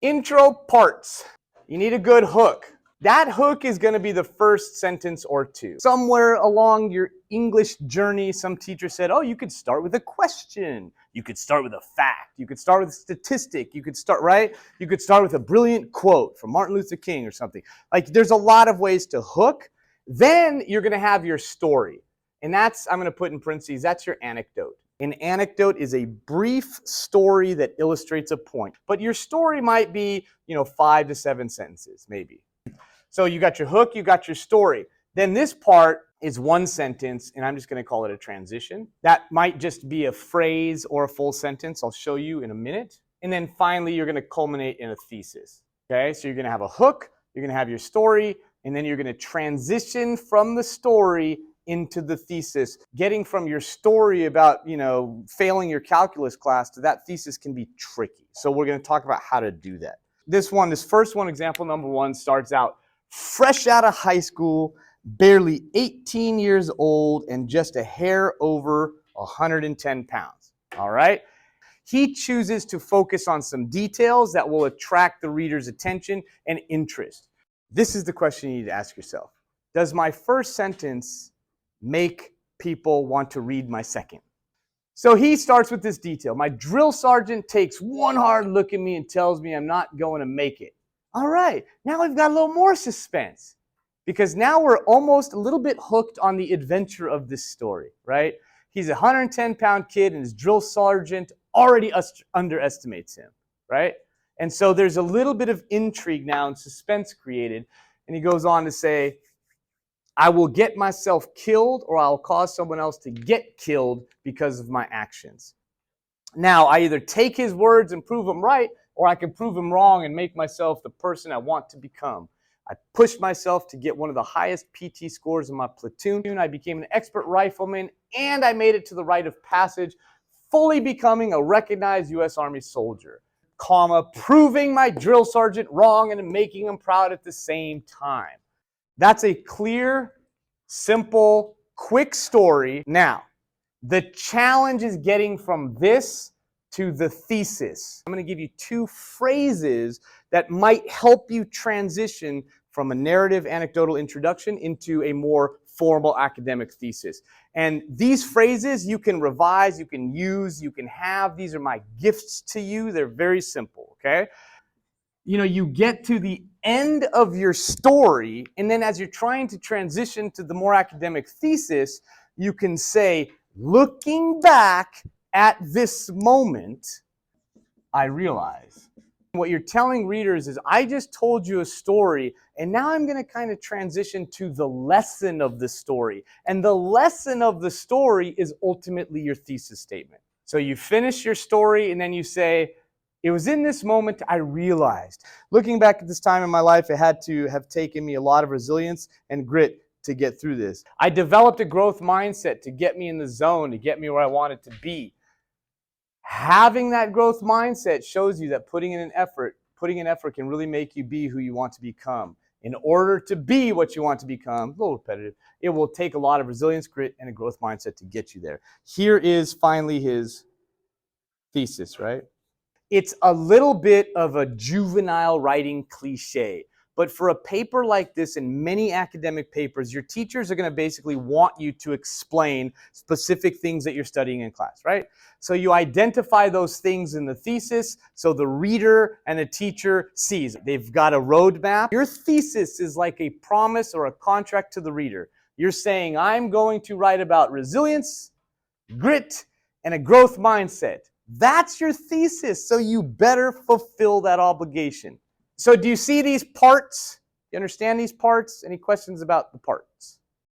Intro parts. You need a good hook. That hook is going to be the first sentence or two. Somewhere along your English journey, some teacher said, oh, you could start with a question. You could start with a fact. You could start with a statistic. You could start, right? You could start with a brilliant quote from Martin Luther King or something. Like, there's a lot of ways to hook. Then you're going to have your story. And that's, I'm going to put in parentheses, that's your anecdote. An anecdote is a brief story that illustrates a point. But your story might be, 5 to 7 sentences, maybe. So you got your hook, you got your story. Then this part is one sentence, and I'm just going to call it a transition. That might just be a phrase or a full sentence. I'll show you in a minute. And then finally, you're going to culminate in a thesis. Okay, so you're going to have a hook, you're going to have your story, and then you're going to transition from the story into the thesis. Getting from your story about, failing your calculus class to that thesis can be tricky. So we're going to talk about how to do that. This first one, example number 1, starts out fresh out of high school, barely 18 years old, and just a hair over 110 pounds. All right? He chooses to focus on some details that will attract the reader's attention and interest. This is the question you need to ask yourself. Does my first sentence make people want to read my second? So he starts with this detail. My drill sergeant takes one hard look at me and tells me I'm not going to make it. All right, now we've got a little more suspense because now we're almost a little bit hooked on the adventure of this story, right? He's a 110-pound kid and his drill sergeant already underestimates him, right? And so there's a little bit of intrigue now and suspense created. And he goes on to say, I will get myself killed or I'll cause someone else to get killed because of my actions. Now, I either take his words and prove them right, or I can prove them wrong and make myself the person I want to become. I pushed myself to get one of the highest PT scores in my platoon. I became an expert rifleman, and I made it to the rite of passage, fully becoming a recognized U.S. Army soldier, proving my drill sergeant wrong and making him proud at the same time. That's a clear, simple, quick story. Now, the challenge is getting from this to the thesis. I'm going to give you 2 phrases that might help you transition from a narrative anecdotal introduction into a more formal academic thesis. And these phrases you can revise, you can use, you can have. These are my gifts to you. They're very simple, okay? You get to the end of your story, and then as you're trying to transition to the more academic thesis, you can say, looking back at this moment, I realize. What you're telling readers is, I just told you a story, and now I'm going to kind of transition to the lesson of the story. And the lesson of the story is ultimately your thesis statement. So you finish your story, and then you say, it was in this moment I realized. Looking back at this time in my life, it had to have taken me a lot of resilience and grit to get through this. I developed a growth mindset to get me in the zone, to get me where I wanted to be. Having that growth mindset shows you that putting in an effort can really make you be who you want to become. In order to be what you want to become, a little repetitive, it will take a lot of resilience, grit, and a growth mindset to get you there. Here is finally his thesis, right? It's a little bit of a juvenile writing cliche. But for a paper like this and many academic papers, your teachers are going to basically want you to explain specific things that you're studying in class, right? So you identify those things in the thesis so the reader and the teacher sees. They've got a roadmap. Your thesis is like a promise or a contract to the reader. You're saying, I'm going to write about resilience, grit, and a growth mindset. That's your thesis, so you better fulfill that obligation. So do you see these parts? Do you understand these parts? Any questions about the parts?